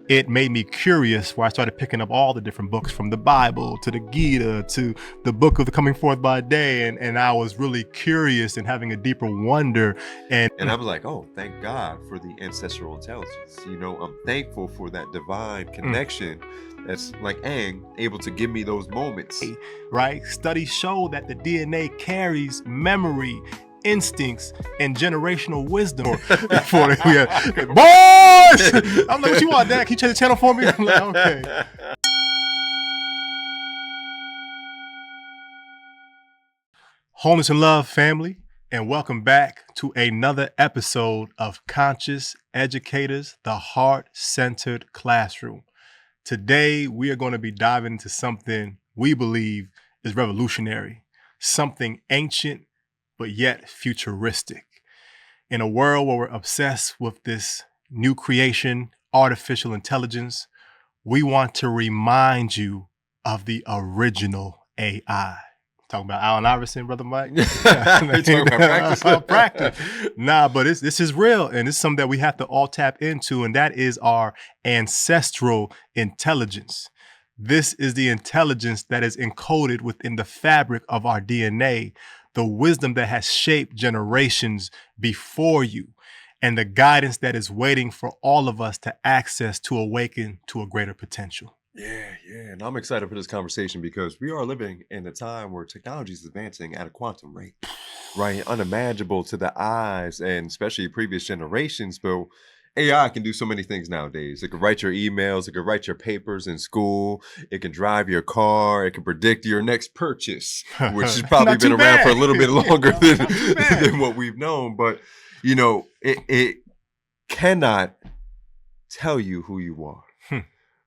it made me curious, where I started picking up all the different books, from the Bible to the Gita to the book of the Coming Forth by Day. And I was really curious and having a deeper wonder. And I was like, oh, thank God for the ancestral intelligence. I'm thankful for that divine connection that's like Aang, able to give me those moments. Right? Studies show that the DNA carries memory, instincts, and generational wisdom. Boys! I'm like, what you want, Dad? Can you change the channel for me? I'm like, okay. Wholeness and love, family, and welcome back to another episode of Conscious Educators, the Heart-Centered Classroom. Today, we are going to be diving into something we believe is revolutionary, something ancient, but yet futuristic. In a world where we're obsessed with this new creation, artificial intelligence, we want to remind you of the original AI. Talking about Allen Iverson, Brother Mike? We're talking about practice. Nah, but this is real, and it's something that we have to all tap into, and that is our ancestral intelligence. This is the intelligence that is encoded within the fabric of our DNA, the wisdom that has shaped generations before you, and the guidance that is waiting for all of us to access to awaken to a greater potential. Yeah. And I'm excited for this conversation because we are living in a time where technology is advancing at a quantum rate, right? Unimaginable to the eyes and especially previous generations. But AI can do so many things nowadays. It can write your emails. It can write your papers in school. It can drive your car. It can predict your next purchase, which has probably been around for a little bit longer than what we've known. But, it cannot tell you who you are.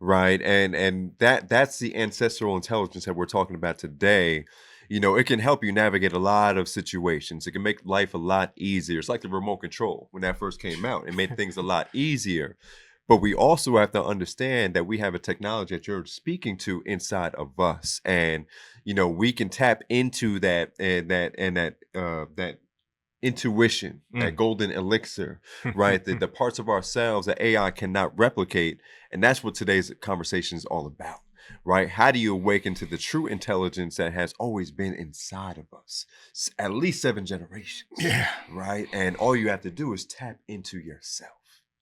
Right. And that's the ancestral intelligence that we're talking about today. It can help you navigate a lot of situations. It can make life a lot easier. It's like the remote control when that first came out. It made things a lot easier. But we also have to understand that we have a technology that you're speaking to inside of us. And, we can tap into that intuition, that golden elixir, right? the parts of ourselves that AI cannot replicate. And that's what today's conversation is all about, right? How do you awaken to the true intelligence that has always been inside of us? At least 7 generations. Yeah. Right? And all you have to do is tap into yourself.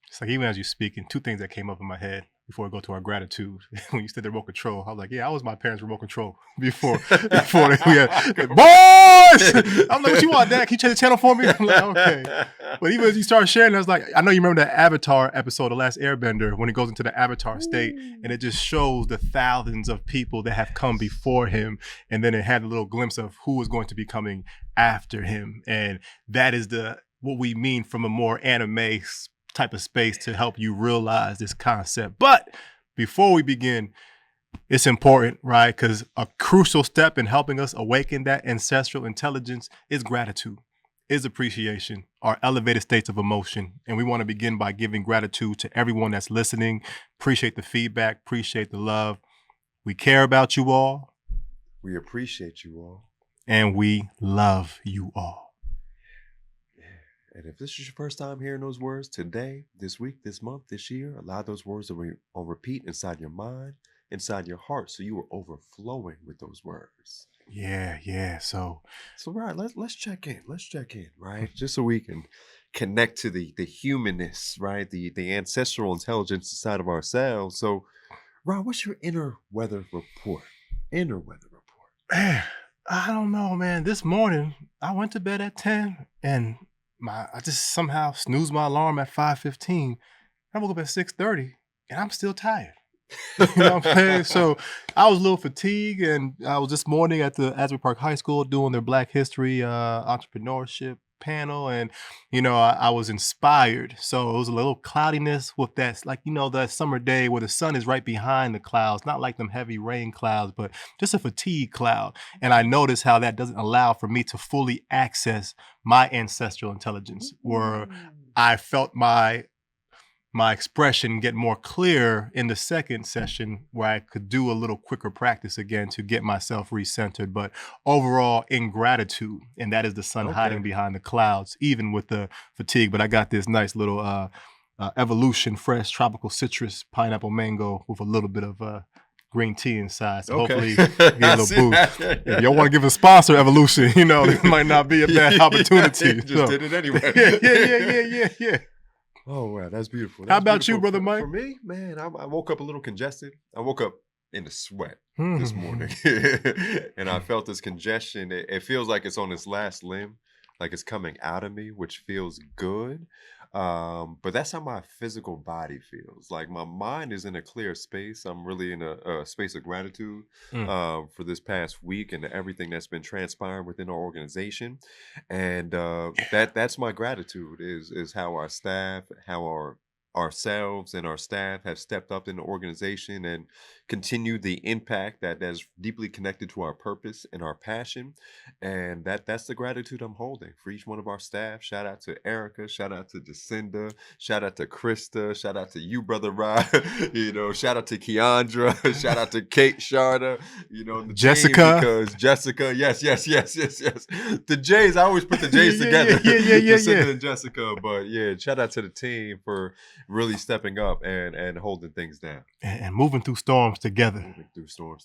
It's like, even as you're speaking, 2 things that came up in my head before we go to our gratitude. When you said the remote control, I was like, yeah, I was my parents' remote control before we had, boys! I'm like, what you want, Dad? Can you change the channel for me? I'm like, okay. But even as you start sharing, I was like, I know you remember that Avatar episode, The Last Airbender, when it goes into the Avatar state, and it just shows the thousands of people that have come before him, and then it had a little glimpse of who was going to be coming after him. And that is what we mean from a more anime type of space to help you realize this concept. But before we begin, it's important, right? Because a crucial step in helping us awaken that ancestral intelligence is gratitude, is appreciation, our elevated states of emotion. And we want to begin by giving gratitude to everyone that's listening. Appreciate the feedback, appreciate the love. We care about you all. We appreciate you all. And we love you all. And if this is your first time hearing those words today, this week, this month, this year, allow those words to be on repeat inside your mind, inside your heart, so you are overflowing with those words. Yeah. So right, let's check in. Right? Just so we can connect to the humanness, right? The ancestral intelligence inside of ourselves. So, Ron, what's your inner weather report? Man, I don't know, man. This morning, I went to bed at 10 and I just somehow snoozed my alarm at 5:15. I woke up at 6:30 and I'm still tired. You know what I'm saying? So I was a little fatigued, and I was this morning at the Asbury Park High School doing their Black History entrepreneurship panel, and I was inspired. So it was a little cloudiness with that, like that summer day where the sun is right behind the clouds, not like them heavy rain clouds, but just a fatigue cloud. And I noticed how that doesn't allow for me to fully access my ancestral intelligence, where I felt my expression get more clear in the second session, where I could do a little quicker practice again to get myself recentered. But overall, in gratitude, and that is the sun hiding behind the clouds, even with the fatigue. But I got this nice little Evolution fresh tropical citrus pineapple mango with a little bit of green tea inside. So hopefully get a little boost. If y'all want to give a sponsor Evolution, you know, this might not be a bad opportunity. Just did it anyway. Yeah. Oh, wow. That's beautiful. How about you, Brother Mike? For me, man, I woke up a little congested. I woke up in the sweat this morning. And I felt this congestion. It feels like it's on its last limb, like it's coming out of me, which feels good. But that's how my physical body feels. Like my mind is in a clear space. I'm really in a space of gratitude for this past week and everything that's been transpiring within our organization. And that's my gratitude is how our staff, how ourselves and our staff have stepped up in the organization and continued the impact that's deeply connected to our purpose and our passion. And that's the gratitude I'm holding for each one of our staff. Shout out to Erica, shout out to Jacinda, shout out to Krista, shout out to you, Brother Rod, shout out to Keandra, shout out to Kate Sharda, the Jessica. Because Jessica, yes. The J's, I always put the J's together. Jacinda and Jessica. But yeah, shout out to the team for really stepping up and holding things down. And moving through storms together.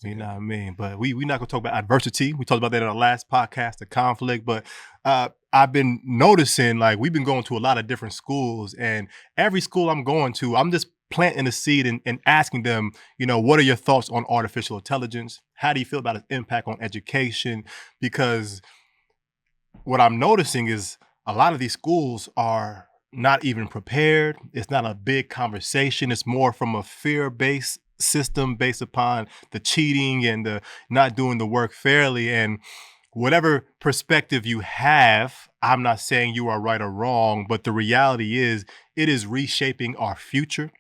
You know what I mean? But we're not going to talk about adversity. We talked about that in our last podcast, the conflict. But I've been noticing, like, we've been going to a lot of different schools. And every school I'm going to, I'm just planting a seed and asking them, what are your thoughts on artificial intelligence? How do you feel about its impact on education? Because what I'm noticing is a lot of these schools are not even prepared. It's not a big conversation. It's more from a fear-based system based upon the cheating and the not doing the work fairly. And whatever perspective you have, I'm not saying you are right or wrong, but the reality is it is reshaping our future.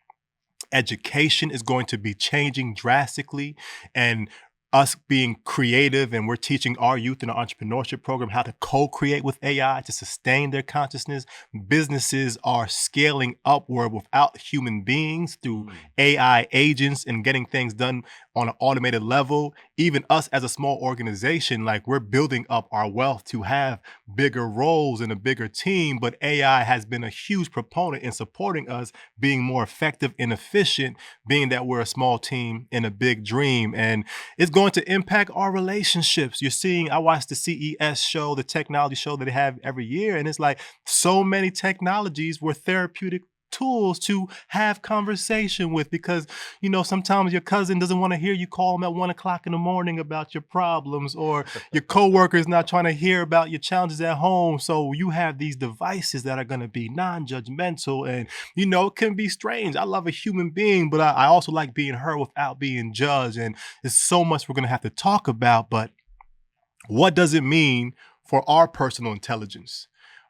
Education is going to be changing drastically, and us being creative, and we're teaching our youth in our entrepreneurship program how to co-create with AI to sustain their consciousness. Businesses are scaling upward without human beings through AI agents and getting things done on an automated level. Even us as a small organization, like, we're building up our wealth to have bigger roles and a bigger team, but AI has been a huge proponent in supporting us being more effective and efficient, being that we're a small team in a big dream. And it's going to impact our relationships. You're seeing, I watched the CES show, the technology show that they have every year, and it's like so many technologies were therapeutic tools to have conversation with, because sometimes your cousin doesn't want to hear you call them at 1 o'clock in the morning about your problems, or your coworker is not trying to hear about your challenges at home. So you have these devices that are going to be non-judgmental, and it can be strange. I love a human being, but I also like being heard without being judged. And there's so much we're going to have to talk about. But what does it mean for our personal intelligence?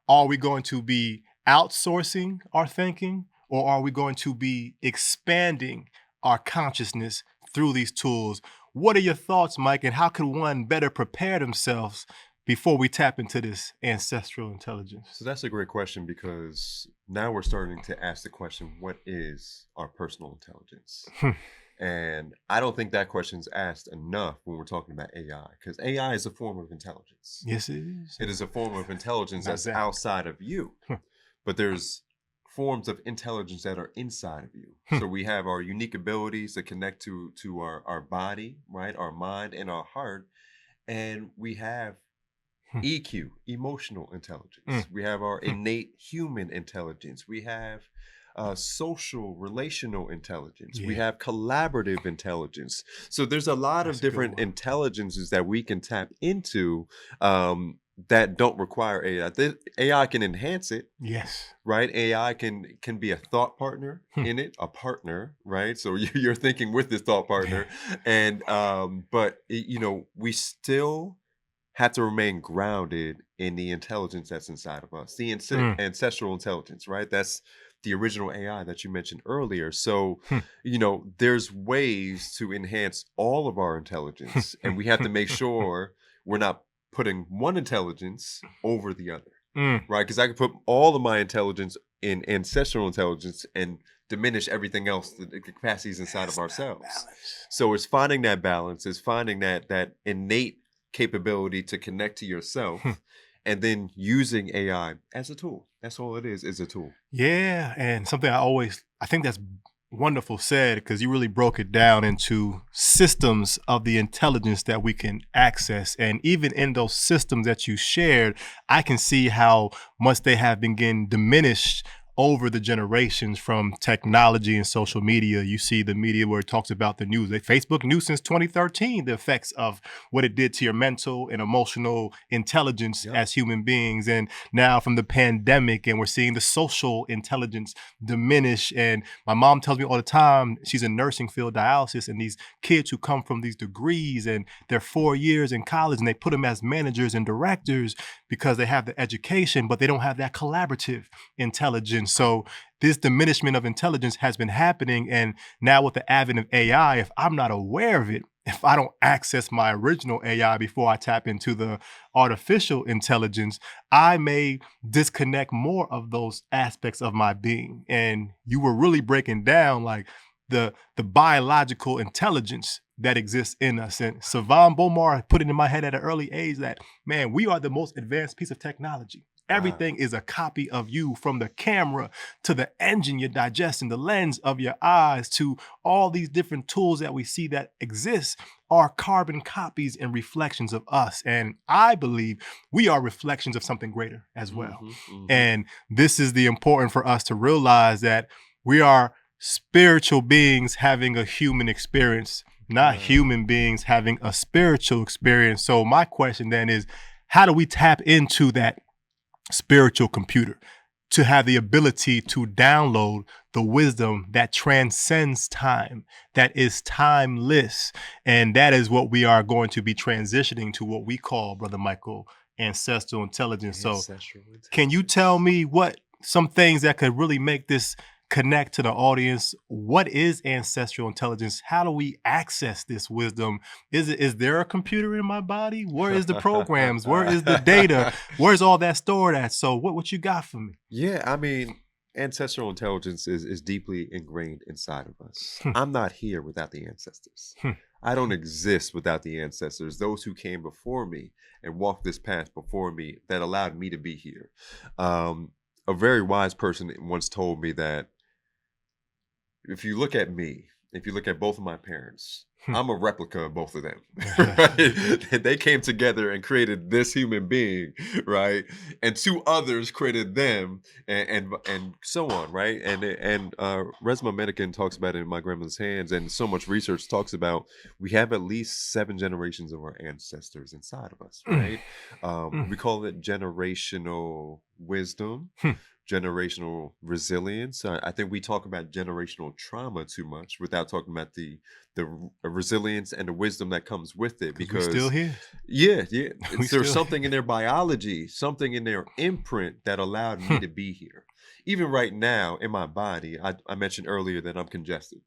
Are we going to be outsourcing our thinking, or are we going to be expanding our consciousness through these tools? What are your thoughts, Mike, and how can one better prepare themselves before we tap into this ancestral intelligence? So that's a great question, because now we're starting to ask the question, what is our personal intelligence? And I don't think that question's asked enough when we're talking about AI, because AI is a form of intelligence. Yes, it is. It is a form of intelligence that's outside of you. But there's forms of intelligence that are inside of you. So we have our unique abilities to connect to our body, right? Our mind and our heart. And we have EQ, emotional intelligence. We have our innate human intelligence. We have social, relational intelligence. We have collaborative intelligence. So there's a lot of different intelligences that we can tap into that don't require AI. AI can enhance it. Yes. Right? AI can be a thought partner in it, a partner, right? So you're thinking with this thought partner. And but we still have to remain grounded in the intelligence that's inside of us, the ancestral intelligence, right? That's the original AI that you mentioned earlier. So, there's ways to enhance all of our intelligence, and we have to make sure we're not putting one intelligence over the other, right? Because I could put all of my intelligence in ancestral intelligence and diminish everything else, the capacities inside of ourselves. So it's finding that balance, it's finding that innate capability to connect to yourself and then using AI as a tool. That's all it is a tool. Yeah, and something I think that's wonderful said, because you really broke it down into systems of the intelligence that we can access. And even in those systems that you shared, I can see how much they have been getting diminished over the generations from technology and social media. You see the media where it talks about the news. Facebook knew since 2013 the effects of what it did to your mental and emotional intelligence Yep. as human beings. And now from the pandemic, and we're seeing the social intelligence diminish. And my mom tells me all the time, she's in nursing field dialysis, and these kids who come from these degrees and they're 4 years in college, and they put them as managers and directors because they have the education, but they don't have that collaborative intelligence. So this diminishment of intelligence has been happening. And now with the advent of AI, if I'm not aware of it, if I don't access my original AI before I tap into the artificial intelligence, I may disconnect more of those aspects of my being. And you were really breaking down like the biological intelligence that exists in us. And Savan Bomar put it in my head at an early age that, man, we are the most advanced piece of technology. Everything is a copy of you, from the camera to the engine you're digesting, the lens of your eyes, to all these different tools that we see that exist are carbon copies and reflections of us. And I believe we are reflections of something greater as well. And this is the important for us to realize that we are spiritual beings having a human experience, not human beings having a spiritual experience. So my question then is, how do we tap into that spiritual computer to have the ability to download the wisdom that transcends time, that is timeless? And that is what we are going to be transitioning to, what we call, Brother Mychal, ancestral intelligence. So can you tell me what some things that could really make this connect to the audience? What is ancestral intelligence? How do we access this wisdom? Is there a computer in my body? Where is the programs? Where is the data? Where's all that stored at? So what you got for me? Yeah, I mean, ancestral intelligence is deeply ingrained inside of us. I'm not here without the ancestors. I don't exist without the ancestors, those who came before me and walked this path before me that allowed me to be here. A very wise person once told me that if you look at me, if you look at both of my parents, I'm a replica of both of them, right? They came together and created this human being, right? And two others created them, and so on, right? And Resma Medican talks about it in My Grandmother's Hands, and so much research talks about we have at least 7 generations of our ancestors inside of us, right? We call it generational wisdom. Generational resilience. I think we talk about generational trauma too much without talking about the resilience and the wisdom that comes with it. Because we're still here. Yeah. There's something in their biology, something in their imprint that allowed me to be here. Even right now in my body, I mentioned earlier that I'm congested.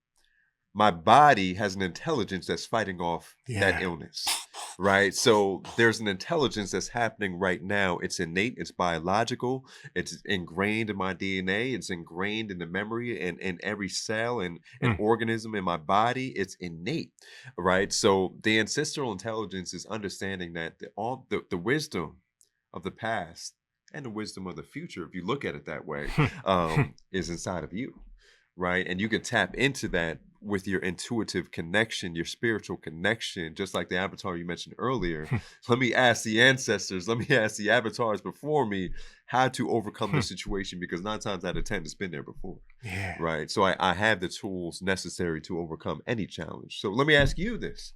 My body has an intelligence that's fighting off that illness, right? So there's an intelligence that's happening right now. It's innate, it's biological, it's ingrained in my DNA, it's ingrained in the memory and in every cell and organism in my body. It's innate, right? So the ancestral intelligence is understanding that all the wisdom of the past and the wisdom of the future, if you look at it that way, is inside of you. Right. And you can tap into that with your intuitive connection, your spiritual connection, just like the avatar you mentioned earlier. Let me ask the ancestors, let me ask the avatars before me how to overcome the situation, because 9 times out of 10 it's been there before. Right. So I have the tools necessary to overcome any challenge. So let me ask you this,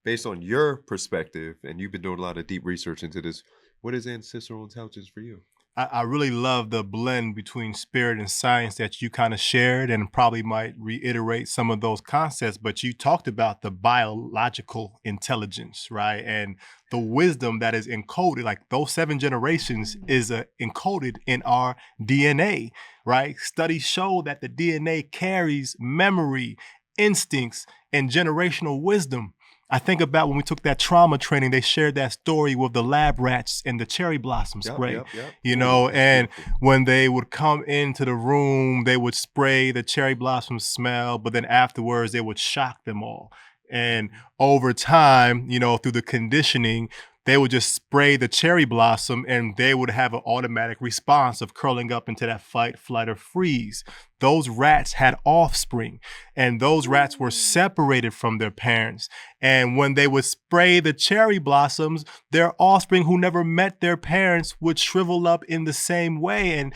based on your perspective, and you've been doing a lot of deep research into this, what is ancestral intelligence for you? I really love the blend between spirit and science that you kind of shared, and probably might reiterate some of those concepts, but you talked about the biological intelligence, right? And the wisdom that is encoded, like those 7 generations is encoded in our DNA, right? Studies show that the DNA carries memory, instincts, and generational wisdom. I think about when we took that trauma training, they shared that story with the lab rats and the cherry blossom spray, you know, and when they would come into the room, they would spray the cherry blossom smell, but then afterwards they would shock them all. And over time, you know, through the conditioning, they would just spray the cherry blossom and they would have an automatic response of curling up into that fight, flight, or freeze. Those rats had offspring, and those rats were separated from their parents. And when they would spray the cherry blossoms, their offspring who never met their parents would shrivel up in the same way. And,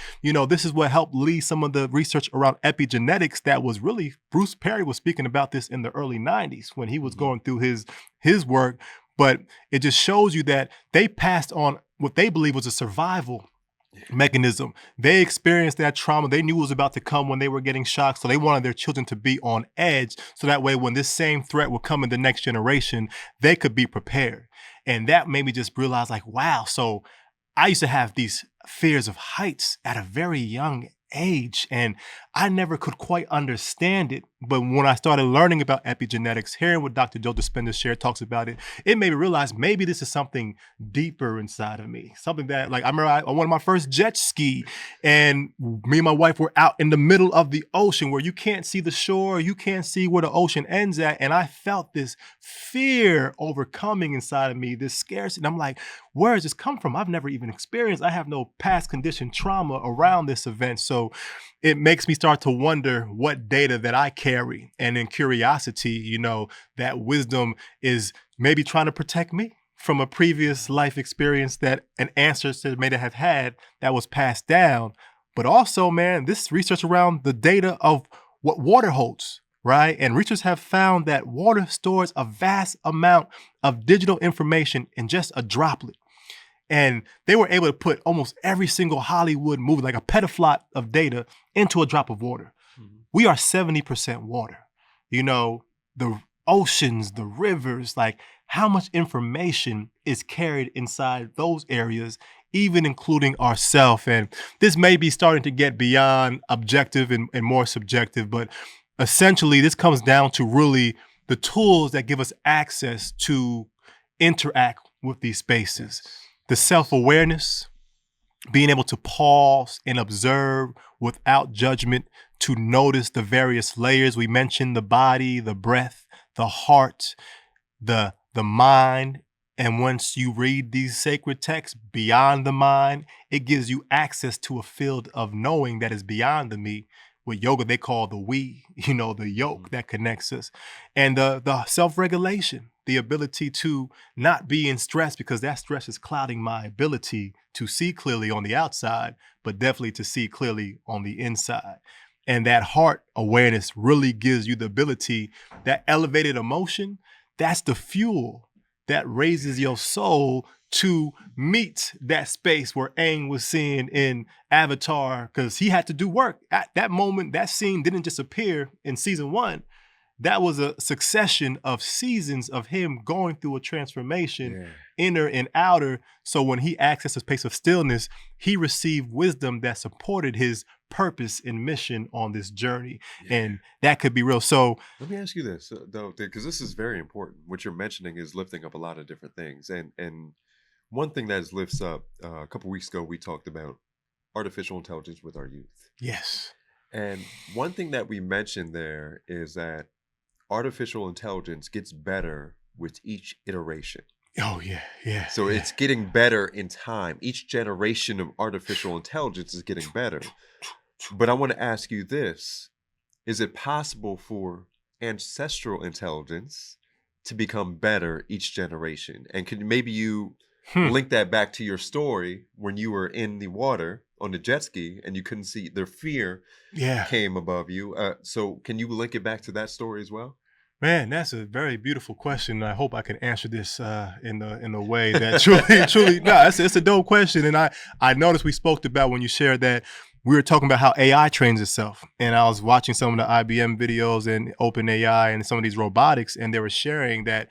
this is what helped lead some of the research around epigenetics that was really, Bruce Perry was speaking about this in the early 90s when he was going through his work. But it just shows you that they passed on what they believe was a survival mechanism. They experienced that trauma. They knew it was about to come when they were getting shocked. So they wanted their children to be on edge. So that way, when this same threat would come in the next generation, they could be prepared. And that made me just realize, like, wow. So I used to have these fears of heights at a very young age, and I never could quite understand it. But when I started learning about epigenetics, hearing what Dr. Joe Dispenza shared talks about it, it made me realize maybe this is something deeper inside of me. Something that, like, I remember I wanted my first jet ski, and me and my wife were out in the middle of the ocean where you can't see the shore, you can't see where the ocean ends at. And I felt this fear overcoming inside of me, this scarcity. And I'm like, where does this come from? I've never even experienced. I have no past condition trauma around this event. So it makes me start to wonder what data that I carry. And in curiosity, that wisdom is maybe trying to protect me from a previous life experience that an ancestor may have had that was passed down. But also, man, this research around the data of what water holds, right? And researchers have found that water stores a vast amount of digital information in just a droplet. And they were able to put almost every single Hollywood movie, like a petaflop of data, into a drop of water. Mm-hmm. We are 70% water. The oceans, the rivers, like how much information is carried inside those areas, even including ourselves. And this may be starting to get beyond objective and more subjective, but essentially this comes down to really the tools that give us access to interact with these spaces. The self-awareness, being able to pause and observe without judgment, to notice the various layers. We mentioned the body, the breath, the heart, the mind. And once you read these sacred texts beyond the mind, it gives you access to a field of knowing that is beyond the me. With yoga, they call the we, the yoke that connects us. And the self-regulation, the ability to not be in stress, because that stress is clouding my ability to see clearly on the outside, but definitely to see clearly on the inside. And that heart awareness really gives you the ability, that elevated emotion, that's the fuel that raises your soul to meet that space where Aang was seeing in Avatar, because he had to do work. At that moment, that scene didn't just appear in season 1. That was a succession of seasons of him going through a transformation, inner and outer. So when he accessed a space of stillness, he received wisdom that supported his purpose and mission on this journey. And that could be real. So let me ask you this, though, because this is very important. What you're mentioning is lifting up a lot of different things. And one thing that lifts up, a couple weeks ago, we talked about artificial intelligence with our youth. Yes. And one thing that we mentioned there is that artificial intelligence gets better with each iteration. Oh, yeah. So it's getting better in time. Each generation of artificial intelligence is getting better. But I want to ask you this. Is it possible for ancestral intelligence to become better each generation? And could maybe you link that back to your story when you were in the water on the jet ski and you couldn't see, their fear came above you. So can you link it back to that story as well? Man, that's a very beautiful question. I hope I can answer this in a way that truly, it's a dope question. And I noticed we spoke about when you shared that we were talking about how AI trains itself. And I was watching some of the IBM videos and OpenAI and some of these robotics, and they were sharing that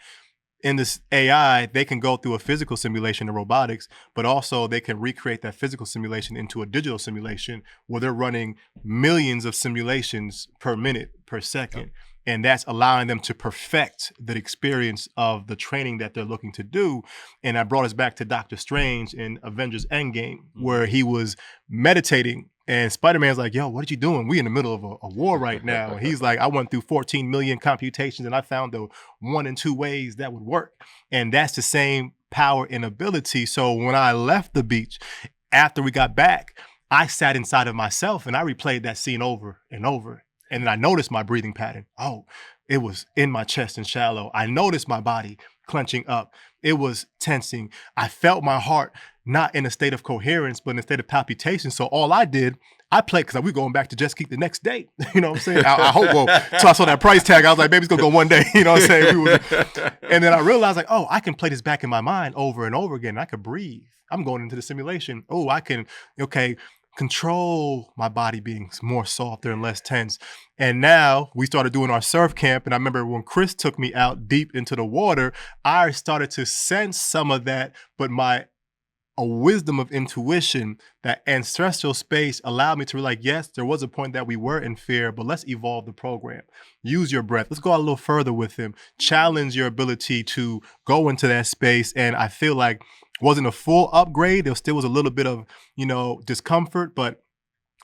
in this AI, they can go through a physical simulation of robotics, but also they can recreate that physical simulation into a digital simulation where they're running millions of simulations per minute, per second. And that's allowing them to perfect the experience of the training that they're looking to do. And I brought us back to Doctor Strange in Avengers Endgame, where he was meditating and Spider-Man's like, yo, what are you doing? We in the middle of a war right now. And he's like, I went through 14 million computations and I found the 1 and 2 ways that would work. And that's the same power and ability. So when I left the beach, after we got back, I sat inside of myself and I replayed that scene over and over. And then I noticed my breathing pattern. Oh, it was in my chest and shallow. I noticed my body clenching up. It was tensing. I felt my heart not in a state of coherence, but in a state of palpitation. So all I did, I played, because we going back to Just Keep the next day. You know what I'm saying? I hope, well, so I saw that price tag. I was like, baby, it's going to go one day. You know what I'm saying? And then I realized like, oh, I can play this back in my mind over and over again. I could breathe. I'm going into the simulation. Oh, I can, okay, control my body being more softer and less tense. And now we started doing our surf camp. And I remember when Chris took me out deep into the water, I started to sense some of that, but a wisdom of intuition, that ancestral space allowed me to be like, yes, there was a point that we were in fear, but let's evolve the program. Use your breath. Let's go out a little further with him. Challenge your ability to go into that space. And I feel like it wasn't a full upgrade. There still was a little bit of, discomfort, but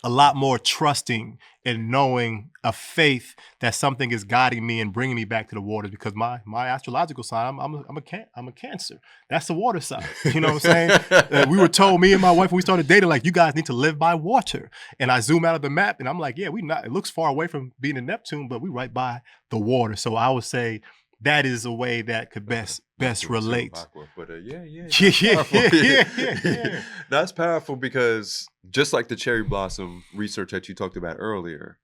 a lot more trusting and knowing a faith that something is guiding me and bringing me back to the waters, because my astrological sign, I'm a Cancer. That's the water sign. You know what I'm saying? We were told, me and my wife, when we started dating, like, you guys need to live by water. And I zoom out of the map and I'm like, yeah, it looks far away from being in Neptune, but we right by the water. So I would say that is a way that could best relate. But yeah. That's powerful, because just like the cherry blossom research that you talked about earlier,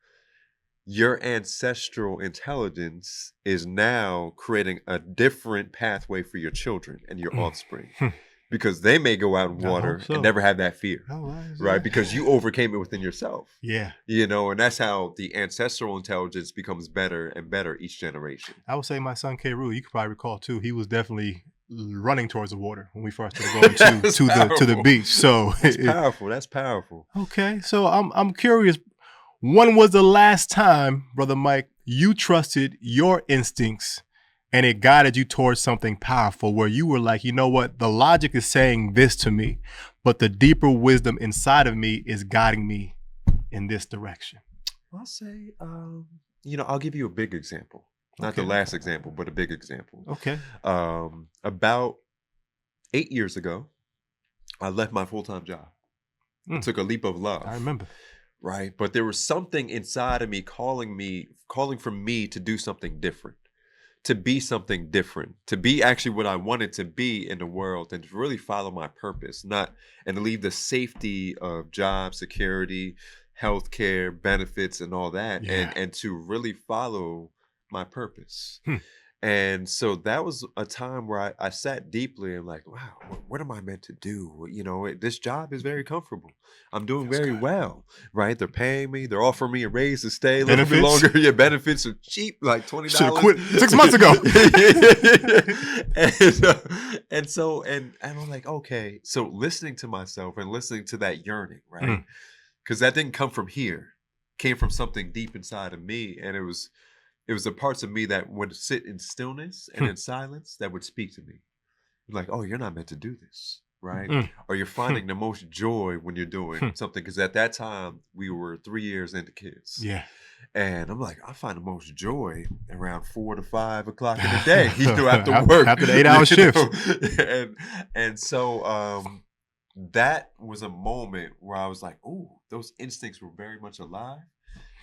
your ancestral intelligence is now creating a different pathway for your children and your offspring. Because they may go out in water and never have that fear, right? Because you overcame it within yourself. Yeah. And that's how the ancestral intelligence becomes better and better each generation. I would say my son, K. Rue, you could probably recall too, he was definitely running towards the water when we first started going to the beach. So That's powerful. Okay. So I'm curious, when was the last time, Brother Mike, you trusted your instincts and it guided you towards something powerful, where you were like, you know what, the logic is saying this to me, but the deeper wisdom inside of me is guiding me in this direction? I'll say, I'll give you a big example. Not the last example, but a big example. Okay. About 8 years ago, I left my full-time job. I took a leap of love. I remember. Right. But there was something inside of me calling for me to do something different. To be something different, to be actually what I wanted to be in the world, and to really follow my purpose, and to leave the safety of job security, healthcare, benefits, and all that, and to really follow my purpose. And so that was a time where I sat deeply and like, wow, what am I meant to do? This job is very comfortable. I'm doing very well, right? They're paying me. They're offering me a raise to stay a little bit longer. Yeah, benefits are cheap, like $20. Should have quit 6 months ago. and I'm like, okay. So listening to myself and listening to that yearning, right? Because that didn't come from here. It came from something deep inside of me. And it was the parts of me that would sit in stillness and in silence that would speak to me. Like, oh, you're not meant to do this, right? Or you're finding the most joy when you're doing something. Because at that time, we were 3 years into kids. Yeah. And I'm like, I find the most joy around 4 to 5 o'clock in the day, after work. After the 8-hour shifts. And so that was a moment where I was like, ooh, those instincts were very much alive.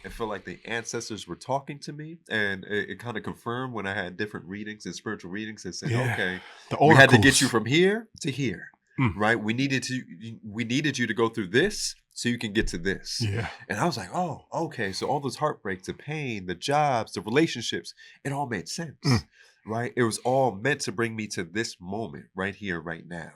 It felt like the ancestors were talking to me, and it kind of confirmed when I had different readings and spiritual readings that said, okay, we had to get you from here to here, right? We needed you to go through this so you can get to this. Yeah. And I was like, oh, okay. So all those heartbreaks, the pain, the jobs, the relationships, it all made sense, right? It was all meant to bring me to this moment right here, right now.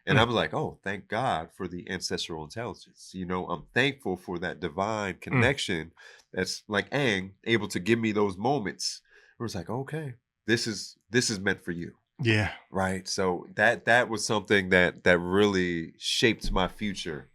And I was like, oh, thank God for the ancestral intelligence. I'm thankful for that divine connection that's like Aang, able to give me those moments where it's like, okay, this is meant for you. Yeah. Right. So that was something that really shaped my future.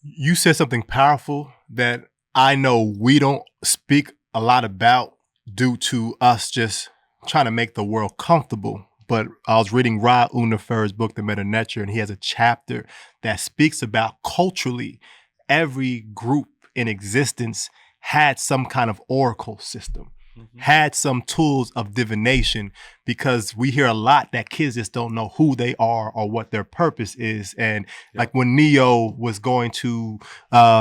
You said something powerful that I know we don't speak a lot about due to us just trying to make the world comfortable. But I was reading Ra Unifer's book, The Meta Nature, and he has a chapter that speaks about culturally, every group in existence had some kind of oracle system. had some tools of divination, because we hear a lot that kids just don't know who they are or what their purpose is. And like when Neo was going to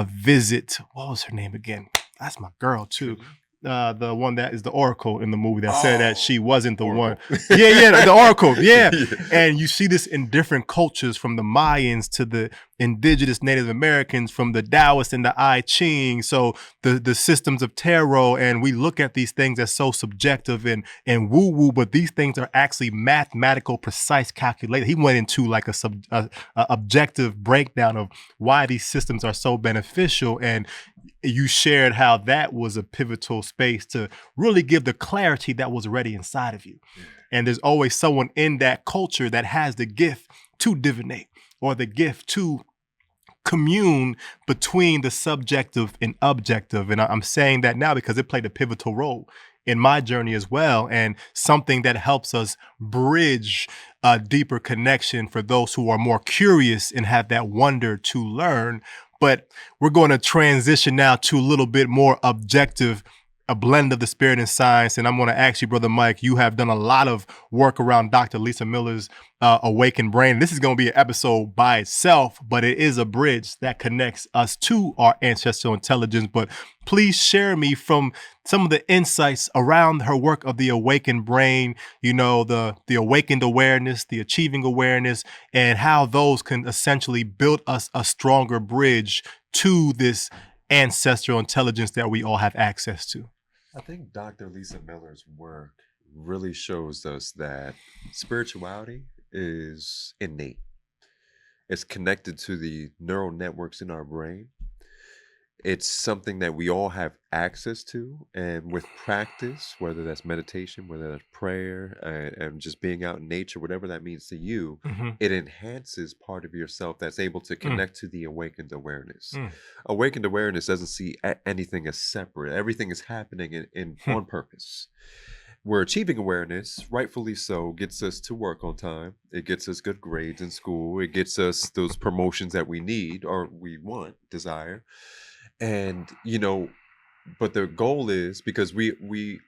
visit, what was her name again? That's my girl too. The one that is the Oracle in the movie that said that she wasn't the Oracle. one. Yeah, the Oracle. Yeah. And you see this in different cultures, from the Mayans to the indigenous Native Americans, from the Taoists and the I Ching. So the systems of tarot, and we look at these things as so subjective and woo-woo, but these things are actually mathematical, precise calculated. He went into like a objective breakdown of why these systems are so beneficial, and you shared how that was a pivotal space to really give the clarity that was already inside of you. And there's always someone in that culture that has the gift to divinate, or the gift to commune between the subjective and objective. And I'm saying that now because it played a pivotal role in my journey as well, and something that helps us bridge a deeper connection for those who are more curious and have that wonder to learn. But we're going to transition now to a little bit more objective, a blend of the spirit and science. And I'm going to ask you, Brother Mike, you have done a lot of work around Dr. Lisa Miller's Awakened Brain. This is going to be an episode by itself, but it is a bridge that connects us to our ancestral intelligence. But please share me from some of the insights around her work of the Awakened Brain, you know, the awakened awareness, the achieving awareness, and how those can essentially build us a stronger bridge to this ancestral intelligence that we all have access to. I think Dr. Lisa Miller's work really shows us that spirituality is innate. It's connected to the neural networks in our brain. It's something that we all have access to, and with practice, whether that's meditation, whether that's prayer, and just being out in nature, whatever that means to you, it enhances part of yourself that's able to connect to the awakened awareness. Awakened awareness doesn't see anything as separate. Everything is happening in on purpose. Where achieving awareness, rightfully so, gets us to work on time. It gets us good grades in school. It gets us those promotions that we need or we want, desire. And, you know, but the goal is, because we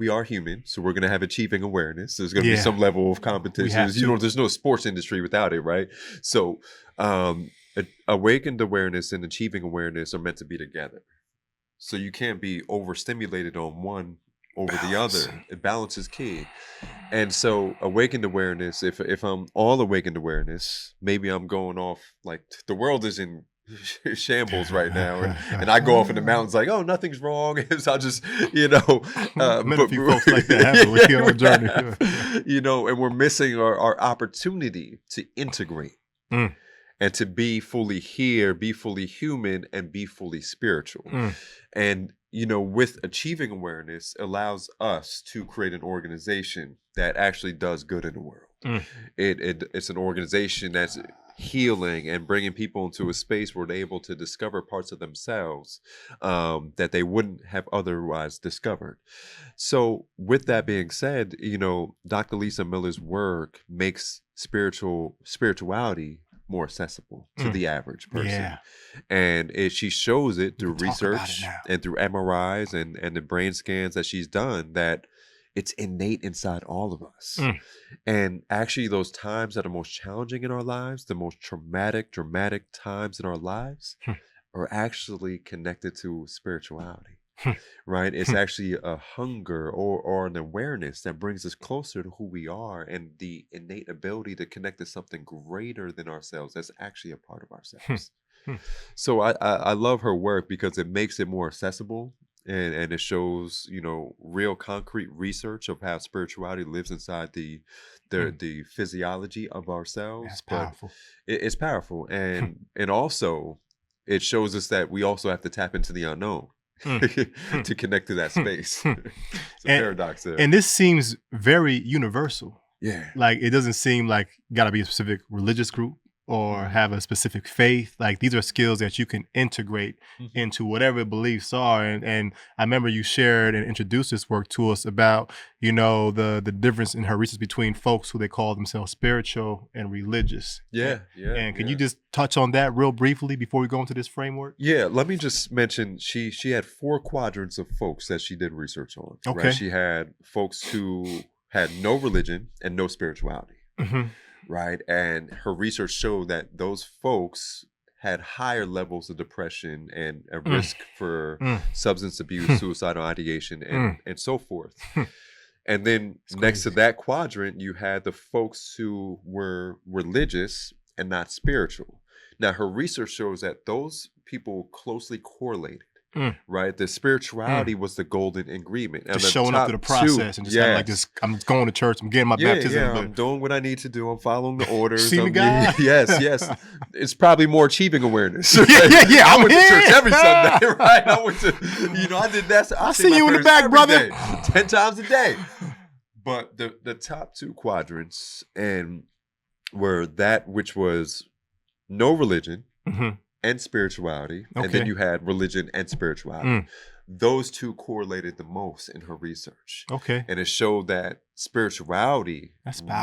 are human, so we're going to have achieving awareness. There's going to be some level of competition. You know, there's no sports industry without it, right? So awakened awareness and achieving awareness are meant to be together. So you can't be overstimulated on one over the other. Balance is key. And so awakened awareness, if I'm all awakened awareness, maybe I'm going off like the world is in shambles right now, and I go off in the mountains like, oh, nothing's wrong. So I'll just, you know, met a few folks like that haven't we, on our journey. You know, and we're missing our opportunity to integrate and to be fully here, be fully human, and be fully spiritual. And, you know, with achieving awareness allows us to create an organization that actually does good in the world. It's an organization that's healing and bringing people into a space where they're able to discover parts of themselves that they wouldn't have otherwise discovered. So with that being said, you know, Dr. Lisa Miller's work makes spirituality more accessible to the average person. And she shows it through research and through MRIs and the brain scans that she's done, that it's innate inside all of us. And actually those times that are most challenging in our lives, the most dramatic times in our lives are actually connected to spirituality, right? It's actually a hunger or an awareness that brings us closer to who we are, and the innate ability to connect to something greater than ourselves that's actually a part of ourselves. So I love her work because it makes it more accessible. And it shows, you know, real concrete research of how spirituality lives inside the physiology of ourselves. That's powerful. It's powerful. And also it shows us that we also have to tap into the unknown to connect to that space. It's a paradox there. And this seems very universal. Yeah. Like, it doesn't seem like got to be a specific religious group. or have a specific faith. Like these are skills that you can integrate into whatever beliefs are. And I remember you shared and introduced this work to us about, the difference in her research between folks who they call themselves spiritual and religious. Yeah. And can you just touch on that real briefly before we go into this framework? Yeah, let me just mention she had 4 quadrants of folks that she did research on. Okay. Right? She had folks who had no religion and no spirituality. Right. And her research showed that those folks had higher levels of depression and a risk for substance abuse, suicidal ideation, and so forth. And then next to that quadrant, you had the folks who were religious and not spiritual. Now, her research shows that those people closely correlated. Right, the spirituality was the golden ingredient. Just showing up to the process and just kind of like this. I'm going to church. I'm getting my baptism. Yeah, I'm doing what I need to do. I'm folling the orders. See me, God? Yes. It's probably more achieving awareness. Yeah. I went to church every Sunday. Right, I went to. I did that. I see you in the back, brother. 10 times a day. But the top 2 quadrants were that which was no religion. And spirituality, and then you had religion and spirituality. Those 2 correlated the most in her research. Okay. And it showed that spirituality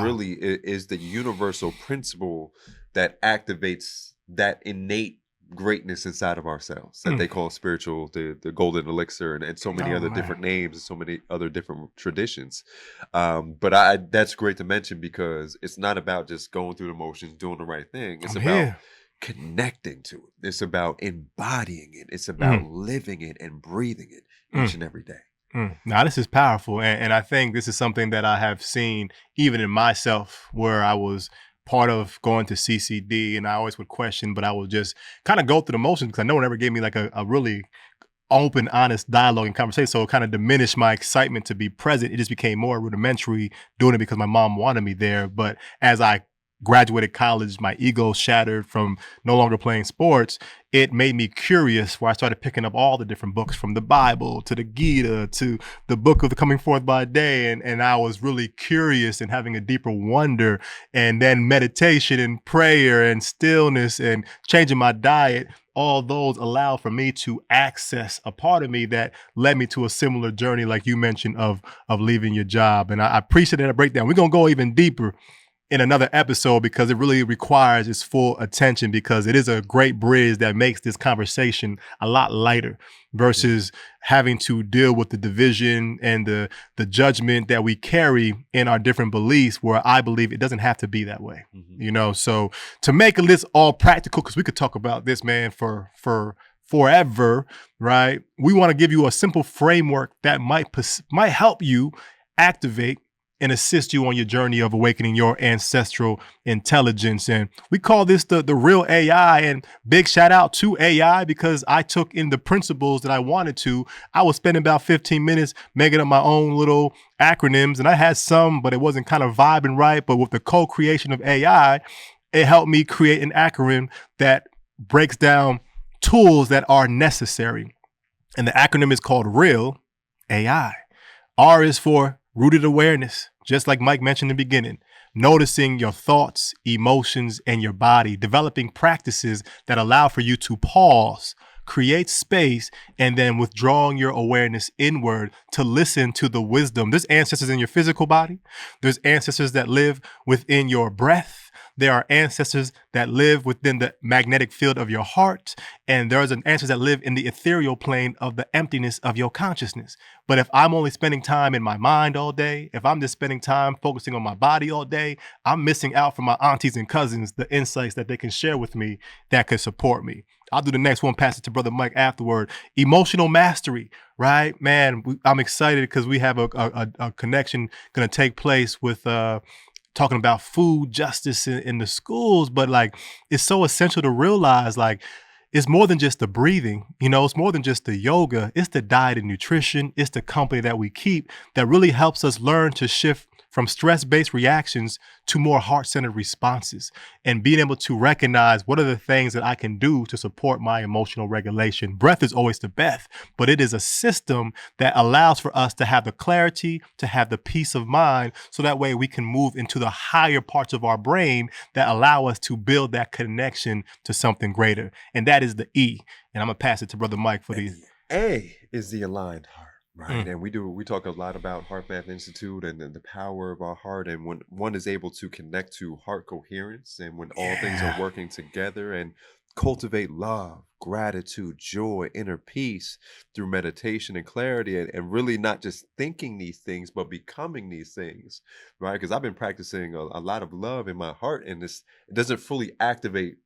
really is the universal principle that activates that innate greatness inside of ourselves that they call spiritual, the golden elixir, and so many other different names and so many other different traditions. But that's great to mention because it's not about just going through the motions, doing the right thing. It's about connecting to it. It's about embodying it. It's about living it and breathing it each and every day. Now, this is powerful. And I think this is something that I have seen even in myself where I was part of going to CCD and I always would question, but I would just kind of go through the motions because no one ever gave me like a really open, honest dialogue and conversation. So it kind of diminished my excitement to be present. It just became more rudimentary doing it because my mom wanted me there. But as I graduated college, my ego shattered from no longer playing sports. It made me curious where I started picking up all the different books from the Bible to the Gita to the book of the Coming Forth by Day. And I was really curious and having a deeper wonder, and then meditation and prayer and stillness and changing my diet. All those allow for me to access a part of me that led me to a similar journey, like you mentioned, of leaving your job. And I appreciate that breakdown. We're going to go even deeper in another episode because it really requires its full attention, because it is a great bridge that makes this conversation a lot lighter versus having to deal with the division and the judgment that we carry in our different beliefs, where I believe it doesn't have to be that way. So to make this all practical, because we could talk about this, man, for forever, right? We want to give you a simple framework that might help you activate and assist you on your journey of awakening your ancestral intelligence. And we call this the real AI. And big shout out to AI, because I took in the principles that I wanted to. I was spending about 15 minutes making up my own little acronyms, and I had some, but it wasn't kind of vibing right. But with the co-creation of AI, it helped me create an acronym that breaks down tools that are necessary. And the acronym is called REAL AI. R is for rooted awareness, just like Mike mentioned in the beginning, noticing your thoughts, emotions, and your body, developing practices that allow for you to pause, create space, and then withdrawing your awareness inward to listen to the wisdom. There's ancestors in your physical body. There's ancestors that live within your breath. There are ancestors that live within the magnetic field of your heart. And there's an ancestors that live in the ethereal plane of the emptiness of your consciousness. But if I'm only spending time in my mind all day, if I'm just spending time focusing on my body all day, I'm missing out from my aunties and cousins, the insights that they can share with me that could support me. I'll do the next one, pass it to Brother Mike afterward. Emotional mastery, right? Man, I'm excited because we have a connection going to take place with talking about food justice in the schools. But like, it's so essential to realize, like, it's more than just the breathing, it's more than just the yoga. It's the diet and nutrition. It's the company that we keep that really helps us learn to shift from stress-based reactions to more heart-centered responses, and being able to recognize what are the things that I can do to support my emotional regulation. Breath is always the best, but it is a system that allows for us to have the clarity, to have the peace of mind, so that way we can move into the higher parts of our brain that allow us to build that connection to something greater. And that is the E. And I'm gonna pass it to Brother Mike for these. A is the aligned heart, right? And we talk a lot about Heart Math Institute and the power of our heart, and when one is able to connect to heart coherence, and when all things are working together and cultivate love, gratitude, joy, inner peace through meditation and clarity, and really not just thinking these things, but becoming these things, right? Because I've been practicing a lot of love in my heart, and it doesn't fully activate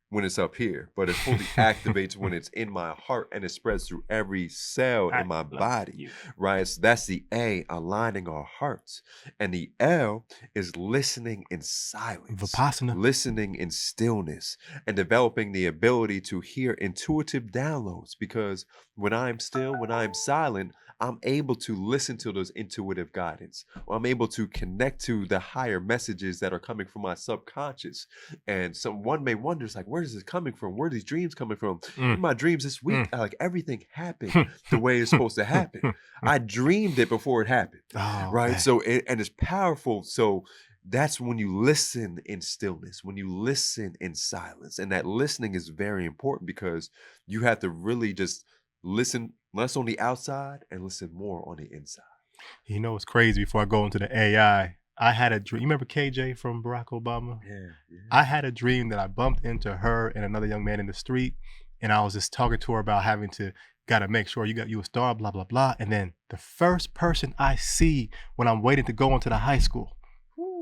when it's up here, but it fully activates when it's in my heart, and it spreads through every cell in my body, right? So that's the A, aligning our hearts. And the L is listening in silence, Vipassana. listening in stillness, and developing the ability to hear intuitive downloads. Because when I'm still, when I'm silent, I'm able to listen to those intuitive guidance, or I'm able to connect to the higher messages that are coming from my subconscious. And someone may wonder, it's like, where is this coming from? Where are these dreams coming from? In my dreams this week, like everything happened the way it's supposed to happen. I dreamed it before it happened, right? Man. So, and it's powerful. So that's when you listen in stillness, when you listen in silence. And that listening is very important, because you have to really just listen less on the outside and listen more on the inside. You know, it's crazy. Before I go into the AI, I had a dream. You remember KJ from Barack Obama? Yeah. I had a dream that I bumped into her and another young man in the street, and I was just talking to her about having to gotta make sure you got you a star, blah, blah, blah. And then the first person I see when I'm waiting to go into the high school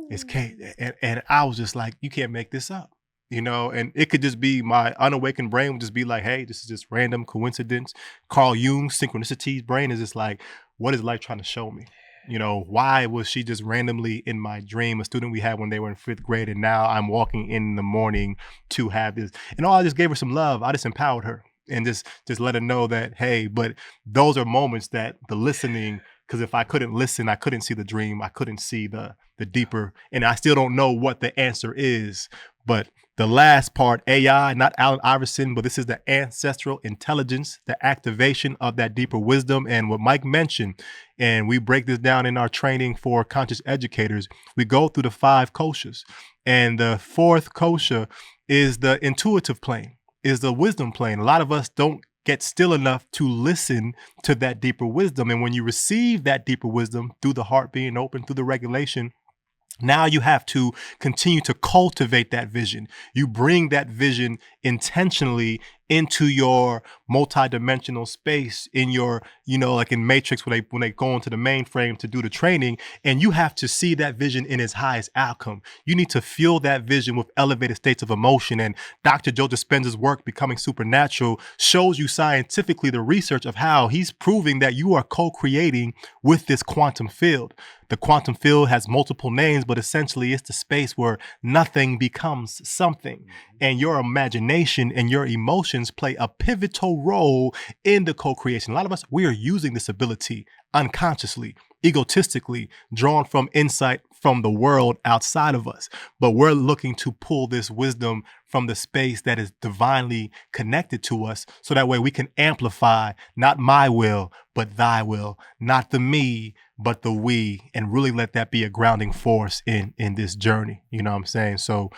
is KJ. And I was just like, you can't make this up. You know, and it could just be my unawakened brain would just be like, hey, this is just random coincidence. Carl Jung's synchronicity's brain is just like, what is life trying to show me? You know, why was she just randomly in my dream, a student we had when they were in 5th grade, and now I'm walking in the morning to have this. And I just gave her some love. I just empowered her and just let her know that, hey, but those are moments that the listening, because if I couldn't listen, I couldn't see the dream. I couldn't see the deeper, and I still don't know what the answer is. But the last part, AI, not Allen Iverson, but this is the ancestral intelligence, the activation of that deeper wisdom. And what Mike mentioned, and we break this down in our training for conscious educators, we go through the 5 koshas. And the 4th kosha is the intuitive plane, is the wisdom plane. A lot of us don't get still enough to listen to that deeper wisdom. And when you receive that deeper wisdom through the heart being open, through the regulation, now you have to continue to cultivate that vision. You bring that vision intentionally into your multidimensional space, in your, you know, like in Matrix when they go into the mainframe to do the training, and you have to see that vision in its highest outcome. You need to fuel that vision with elevated states of emotion. And Dr. Joe Dispenza's work, Becoming Supernatural, shows you scientifically the research of how he's proving that you are co-creating with this quantum field. The quantum field has multiple names, but essentially it's the space where nothing becomes something. And your imagination and your emotions play a pivotal role in the co-creation. A lot of us, we are using this ability unconsciously, egotistically, drawn from insight from the world outside of us. But we're looking to pull this wisdom from the space that is divinely connected to us, so that way we can amplify not my will, but thy will, not the me, but the we, and really let that be a grounding force in this journey. You know what I'm saying? So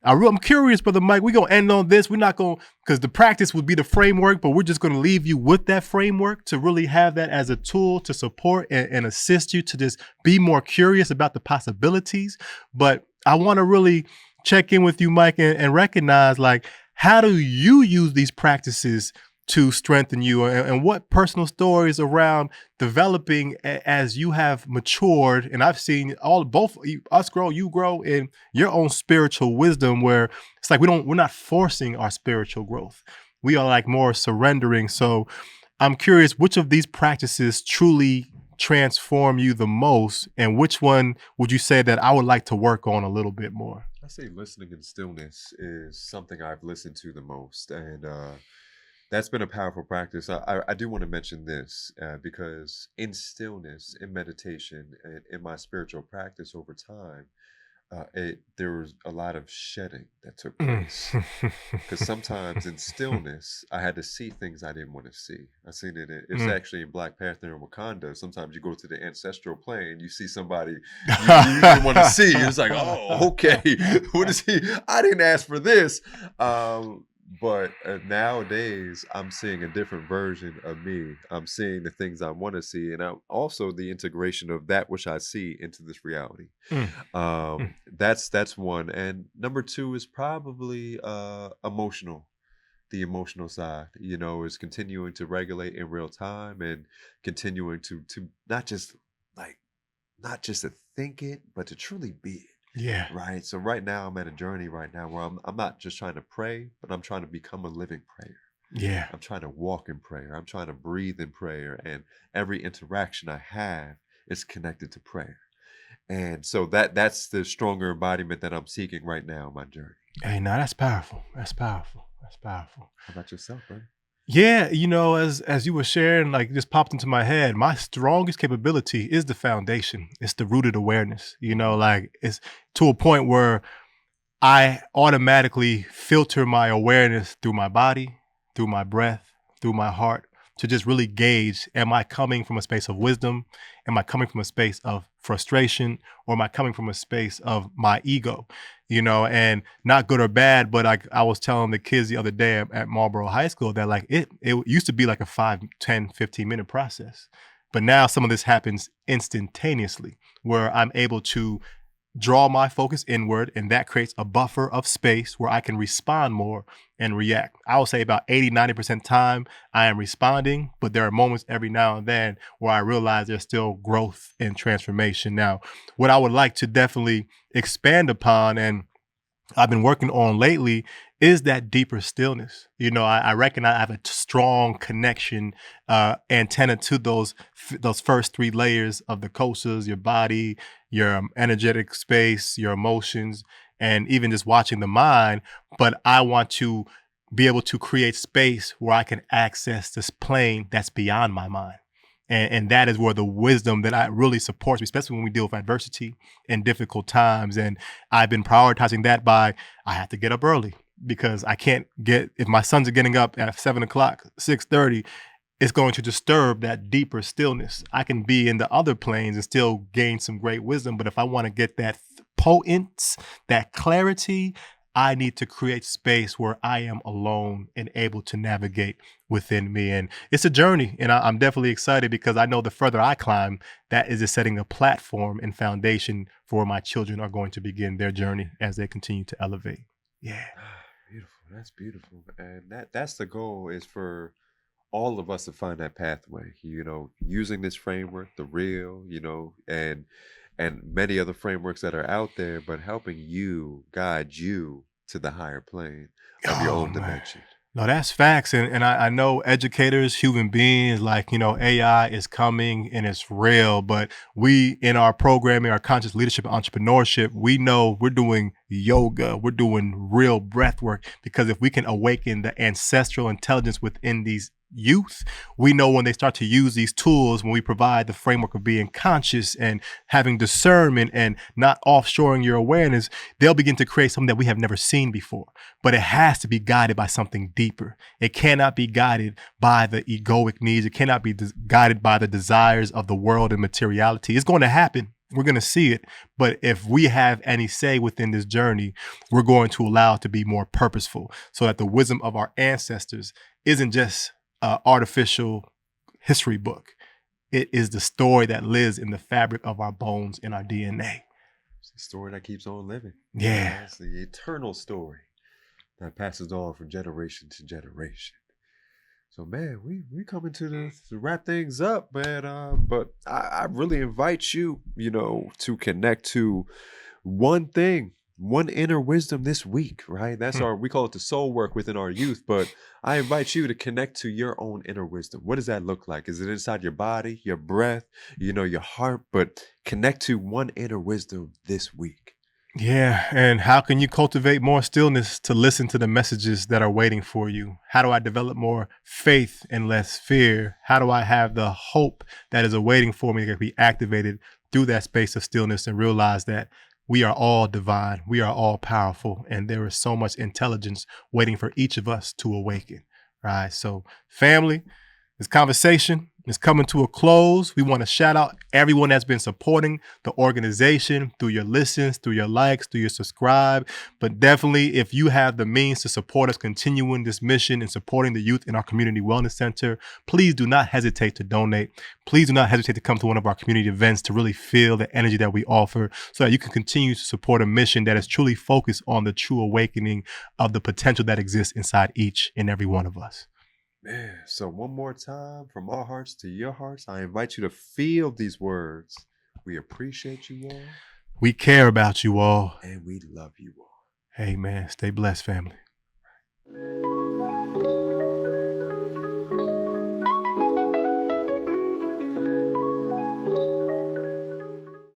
I'm curious, Brother Mike, we're going to end on this. We're not going, because the practice would be the framework, but we're just going to leave you with that framework to really have that as a tool to support and assist you to just be more curious about the possibilities. But I want to really check in with you, Mike, and recognize, like, how do you use these practices to strengthen you, and what personal stories around developing as you have matured? And I've seen both us grow, you grow in your own spiritual wisdom, where it's like we're not forcing our spiritual growth. We are like more surrendering. So I'm curious, which of these practices truly transform you the most, and which one would you say that I would like to work on a little bit more? I say listening in stillness is something I've listened to the most. And That's been a powerful practice. I do want to mention this because in stillness, in meditation, and in my spiritual practice over time, there was a lot of shedding that took Mm. place. Because sometimes in stillness, I had to see things I didn't want to see. I seen it. It's Mm. actually in Black Panther and Wakanda. Sometimes you go to the ancestral plane, you see somebody you didn't want to see. It's like, oh, okay, what is he? I didn't ask for this. But nowadays, I'm seeing a different version of me. I'm seeing the things I want to see, and I'm also the integration of that which I see into this reality. Mm. Mm. That's one, and number two is probably emotional. The emotional side, is continuing to regulate in real time and continuing to like not just to think it, but to truly be it. Yeah. Right. So right now I'm at a journey right now where I'm not just trying to pray, but I'm trying to become a living prayer. Yeah. I'm trying to walk in prayer. I'm trying to breathe in prayer. And every interaction I have is connected to prayer. And so that's the stronger embodiment that I'm seeking right now in my journey. Hey, now that's powerful. That's powerful. That's powerful. How about yourself, buddy? Yeah, as you were sharing, like just popped into my head, my strongest capability is the foundation. It's the rooted awareness. Like it's to a point where I automatically filter my awareness through my body, through my breath, through my heart to just really gauge, am I coming from a space of wisdom? Am I coming from a space of frustration? Or am I coming from a space of my ego? And not good or bad, but I was telling the kids the other day at Marlboro High School that like it used to be like a 5, 10, 15-minute process. But now some of this happens instantaneously where I'm able to draw my focus inward, and that creates a buffer of space where I can respond more and react. I will say about 80, 90% time I am responding, but there are moments every now and then where I realize there's still growth and transformation. Now, what I would like to definitely expand upon and I've been working on lately is that deeper stillness. I reckon I have a strong connection antenna to those first three layers of the kosas, your body, your energetic space, your emotions, and even just watching the mind. But I want to be able to create space where I can access this plane that's beyond my mind. And that is where the wisdom that I really supports me, especially when we deal with adversity and difficult times. And I've been prioritizing that by I have to get up early because I can't if my sons are getting up at 7 o'clock, 6:30, it's going to disturb that deeper stillness. I can be in the other planes and still gain some great wisdom. But if I want to get that potence, that clarity, I need to create space where I am alone and able to navigate within me. And it's a journey. And I'm definitely excited because I know the further I climb, that is just setting a platform and foundation for where my children are going to begin their journey as they continue to elevate. Yeah. Beautiful. That's beautiful. And that's the goal, is for all of us to find that pathway, using this framework, the real, and many other frameworks that are out there, but helping you guide you to the higher plane of your own dimension. No, that's facts. And I know educators, human beings, like, AI is coming and it's real, but we in our programming, our conscious leadership and entrepreneurship, we know we're doing yoga, we're doing real breath work, because if we can awaken the ancestral intelligence within these youth, we know when they start to use these tools, when we provide the framework of being conscious and having discernment and not offshoring your awareness, they'll begin to create something that we have never seen before. But it has to be guided by something deeper. It cannot be guided by the egoic needs. It cannot be guided by the desires of the world and materiality. It's going to happen. We're going to see it. But if we have any say within this journey, we're going to allow it to be more purposeful so that the wisdom of our ancestors isn't just artificial history book. It is the story that lives in the fabric of our bones and our DNA. It's the story that keeps on living. Yeah. It's the eternal story that passes on from generation to generation. So, man, we coming to wrap things up, man. But I really invite you, to connect to one thing, one inner wisdom this week, right? That's we call it the soul work within our youth, but I invite you to connect to your own inner wisdom. What does that look like? Is it inside your body, your breath, your heart? But connect to one inner wisdom this week. Yeah, and how can you cultivate more stillness to listen to the messages that are waiting for you? How do I develop more faith and less fear? How do I have the hope that is awaiting for me to be activated through that space of stillness and realize that we are all divine, we are all powerful, and there is so much intelligence waiting for each of us to awaken, right? So, family, this conversation is coming to a close. We want to shout out everyone that's been supporting the organization through your listens, through your likes, through your subscribe. But definitely, if you have the means to support us continuing this mission and supporting the youth in our community wellness center, please do not hesitate to donate. Please do not hesitate to come to one of our community events to really feel the energy that we offer so that you can continue to support a mission that is truly focused on the true awakening of the potential that exists inside each and every one of us. Man, so one more time, from our hearts to your hearts, I invite you to feel these words. We appreciate you all, We care about you all. and we love you all. Hey, man, stay blessed, family.